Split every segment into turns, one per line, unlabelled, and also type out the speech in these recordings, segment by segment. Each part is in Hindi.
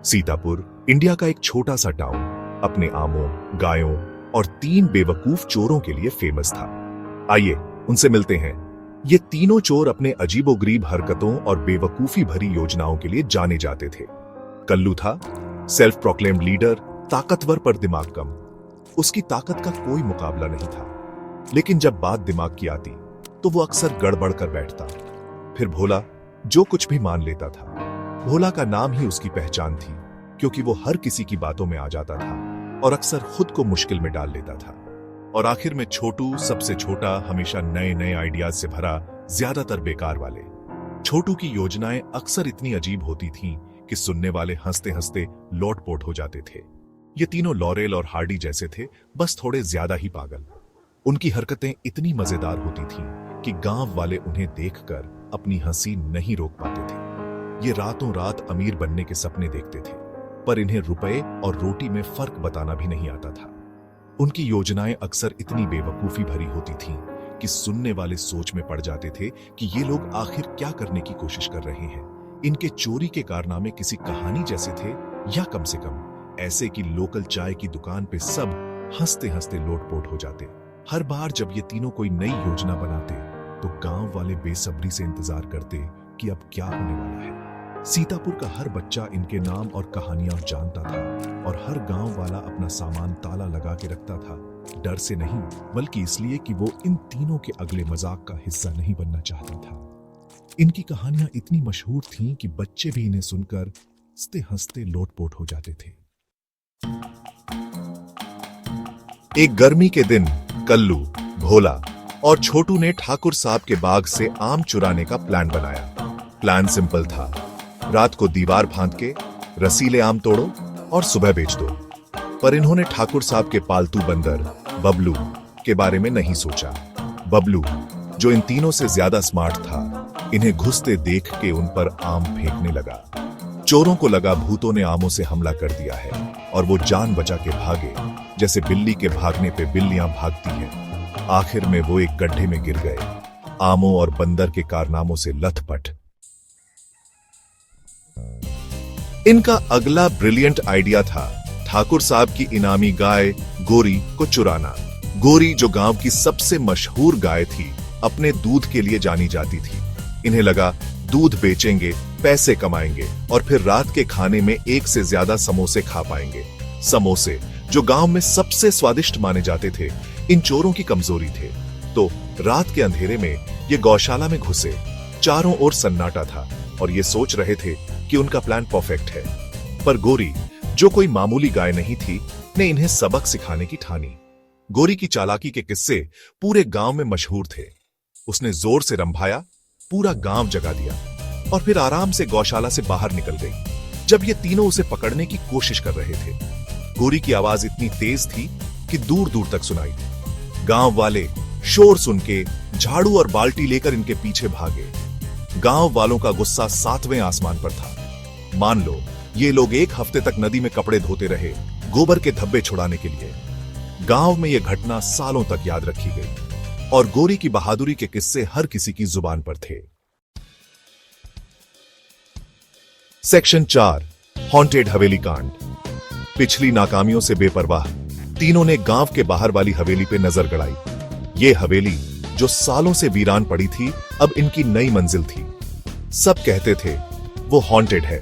सीतापुर इंडिया का एक छोटा सा टाउन अपने आमों, गायों और 3 बेवकूफ चोरों के लिए फेमस था। आइए उनसे मिलते हैं। ये तीनों चोर अपने अजीबोगरीब हरकतों और बेवकूफी भरी योजनाओं के लिए जाने जाते थे। कल्लू था सेल्फ प्रोक्लेम्ड लीडर, ताकतवर पर दिमाग कम। उसकी ताकत का कोई मुकाबला नहीं था, लेकिन जब बात दिमाग की आती तो वो अक्सर गड़बड़ कर बैठता। फिर भोला जो कुछ भी मान लेता था। भोला का नाम ही उसकी पहचान थी, क्योंकि वो हर किसी की बातों में आ जाता था और अक्सर खुद को मुश्किल में डाल लेता था। और आखिर में छोटू सबसे छोटा, हमेशा नए नए आइडियाज से भरा, ज्यादातर बेकार वाले। छोटू की योजनाएं अक्सर इतनी अजीब होती थीं कि सुनने वाले हंसते हंसते लोटपोट हो जाते थे। ये तीनों लॉरेल और हार्डी जैसे थे, बस थोड़े ज्यादा ही पागल। उनकी हरकतें इतनी मजेदार होती थीं कि गांव वाले उन्हें देखकर अपनी हंसी नहीं रोक पाते थे। ये रातों रात अमीर बनने के सपने देखते थे, पर इन्हें रुपए और रोटी में फर्क बताना भी नहीं आता था। उनकी योजनाएं अक्सर इतनी बेवकूफी भरी होती थीं कि सुनने वाले सोच में पड़ जाते थे कि ये लोग आखिर क्या करने की कोशिश कर रहे हैं। इनके चोरी के कारनामे किसी कहानी जैसे थे, या कम से कम ऐसे कि लोकल चाय की दुकान पे सब हंसते हंसते लोटपोट हो जाते। हर बार जब ये तीनों कोई नई योजना बनाते तो गांव वाले बेसब्री से इंतजार करते कि अब क्या होने वाला है। सीतापुर का हर बच्चा इनके नाम और कहानियां जानता था, और हर गांव वाला अपना सामान ताला लगा के रखता था, डर से नहीं बल्कि इसलिए कि वो इन तीनों के अगले मजाक का हिस्सा नहीं बनना चाहता था। इनकी कहानियां इतनी मशहूर थीं कि बच्चे भी इन्हें सुनकर हंसते हंसते लोटपोट हो जाते थे। एक गर्मी के दिन कल्लू, भोला और छोटू ने ठाकुर साहब के बाग से आम चुराने का प्लान बनाया। प्लान सिंपल था, रात को दीवार फांद के रसीले आम तोड़ो और सुबह बेच दो। पर इन्होंने ठाकुर साहब के पालतू बंदर बबलू के बारे में नहीं सोचा। बबलू, जो इन तीनों से ज्यादा स्मार्ट था, इन्हें घुसते देख के उन पर आम फेंकने लगा। चोरों को लगा भूतों ने आमों से हमला कर दिया है, और वो जान बचा के भागे, जैसे बिल्ली के भागने पे बिल्लियां भागती हैं। आखिर में वो एक गड्ढे में गिर गए, आमों और बंदर के कारनामों से लथपथ। इनका अगला ब्रिलियंट आइडिया था ठाकुर साहब की इनामी गाय गोरी को चुराना। गोरी, जो गांव की सबसे मशहूर गाय थी, अपने दूध के लिए जानी जाती थी। इन्हें लगा दूध बेचेंगे, पैसे कमाएंगे और फिर रात के खाने में एक से ज्यादा समोसे खा पाएंगे। समोसे, जो गांव में सबसे स्वादिष्ट माने जाते थे, इन चोरों की कमजोरी थे। तो रात के अंधेरे में ये गौशाला में घुसे। चारों ओर सन्नाटा था और ये सोच रहे थे कि उनका प्लान परफेक्ट है। पर गोरी, जो कोई मामूली गाय नहीं थी, ने इन्हें सबक सिखाने की ठानी। गोरी की चालाकी के किस्से पूरे गांव में मशहूर थे। उसने जोर से रंभाया, पूरा गांव जगा दिया और फिर आराम से गौशाला से बाहर निकल गई। जब ये तीनों उसे पकड़ने की कोशिश कर रहे थे, गोरी की आवाज इतनी तेज थी कि दूर दूर तक सुनाई। गांव वाले शोर सुन के झाड़ू और बाल्टी लेकर इनके पीछे भागे। गांव वालों का गुस्सा 7वें आसमान पर था। मान लो ये लोग एक हफ्ते तक नदी में कपड़े धोते रहे, गोबर के धब्बे छुड़ाने के लिए। गांव में यह घटना सालों तक याद रखी गई, और गोरी की बहादुरी के किस्से हर किसी की जुबान पर थे। सेक्शन 4, हॉन्टेड हवेली कांड। पिछली नाकामियों से बेपरवाह तीनों ने गांव के बाहर वाली हवेली पे नजर गड़ाई। ये हवेली, जो सालों से वीरान पड़ी थी, अब इनकी नई मंजिल थी। सब कहते थे वो हॉन्टेड है,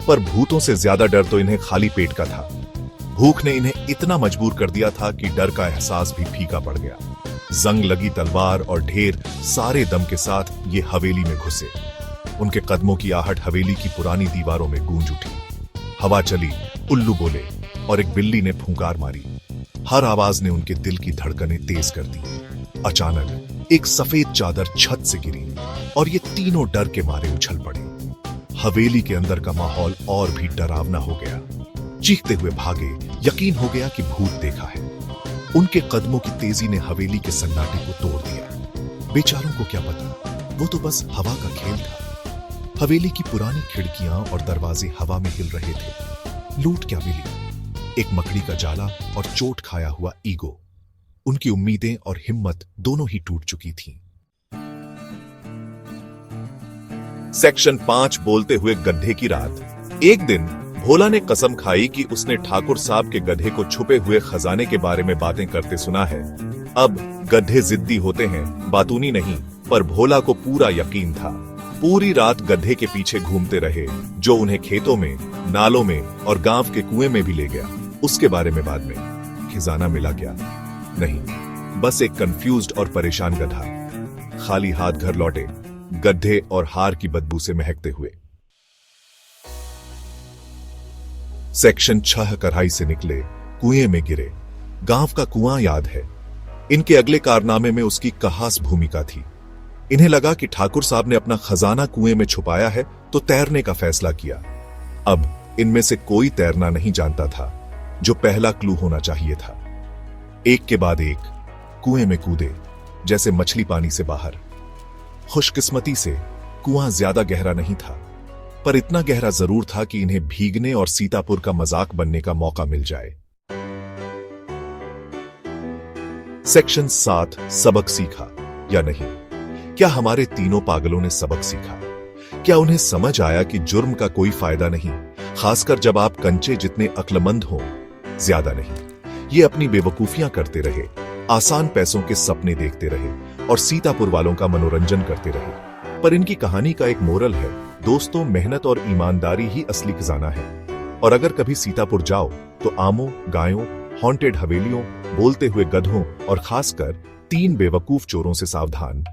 पर भूतों से ज्यादा डर तो इन्हें खाली पेट का था। भूख ने इन्हें इतना मजबूर कर दिया था कि डर का एहसास भी फीका पड़ गया। जंग लगी तलवार और ढेर सारे दम के साथ ये हवेली में घुसे। उनके कदमों की आहट हवेली की पुरानी दीवारों में गूंज उठी। हवा चली, उल्लू बोले और एक बिल्ली ने फुंकार मारी। हर आवाज ने उनके दिल की धड़कनें तेज कर दी। अचानक एक सफेद चादर छत से गिरी और ये तीनों डर के मारे उछल पड़े। हवेली के अंदर का माहौल और भी डरावना हो गया। चीखते हुए भागे, यकीन हो गया कि भूत देखा है। उनके कदमों की तेजी ने हवेली के सन्नाटे को तोड़ दिया। बेचारों को क्या पता, वो तो बस हवा का खेल था। हवेली की पुरानी खिड़कियां और दरवाजे हवा में हिल रहे थे। लूट क्या मिली? एक मकड़ी का जाला और चोट खाया हुआ ईगो। उनकी उम्मीदें और हिम्मत दोनों ही टूट चुकी थीं। सेक्शन 5, बोलते हुए गड्ढे की रात। एक दिन भोला ने कसम खाई कि उसने ठाकुर साहब के गधे को छुपे हुए खजाने के बारे में बातें करते सुना है। अब गधे जिद्दी होते हैं, बातूनी नहीं, पर भोला को पूरा यकीन था। पूरी रात गधे के पीछे घूमते रहे, जो उन्हें खेतों में, नालों में और गांव के कुएं में भी ले गया। उसके बारे में बाद में खजाना मिला क्या? नहीं, बस एक कंफ्यूज्ड और परेशान गधा खाली हाथ घर लौटे, गड्ढे और हार की बदबू से महकते हुए। सेक्शन 6 कढ़ाई से निकले, कुएं में गिरे। गांव का कुआं याद है। इनके अगले कारनामे में उसकी खास भूमिका थी। इन्हें लगा कि ठाकुर साहब ने अपना खजाना कुएं में छुपाया है, तो तैरने का फैसला किया। अब इनमें से कोई तैरना नहीं जानता था, जो पहला क्लू होना चाहिए था। एक के बाद एक कुएं में कूदे, जैसे मछली पानी से बाहर। खुशकिस्मती से कुआं ज्यादा गहरा नहीं था, पर इतना गहरा जरूर था कि इन्हें भीगने और सीतापुर का मजाक बनने का मौका मिल जाए। सेक्शन 7 सबक सीखा या नहीं? क्या हमारे तीनों पागलों ने सबक सीखा? क्या उन्हें समझ आया कि जुर्म का कोई फायदा नहीं, खासकर जब आप कंचे जितने अक्लमंद हो? ज्यादा नहीं, ये अपनी बेवकूफियां करते रहे, आसान पैसों के सपने देखते रहे और सीतापुर वालों का मनोरंजन करते रहे। पर इनकी कहानी का एक मोरल है, दोस्तों, मेहनत और ईमानदारी ही असली खजाना है। और अगर कभी सीतापुर जाओ तो आमों, गायों, हॉन्टेड हवेलियों, बोलते हुए गधों और खासकर 3 बेवकूफ चोरों से सावधान।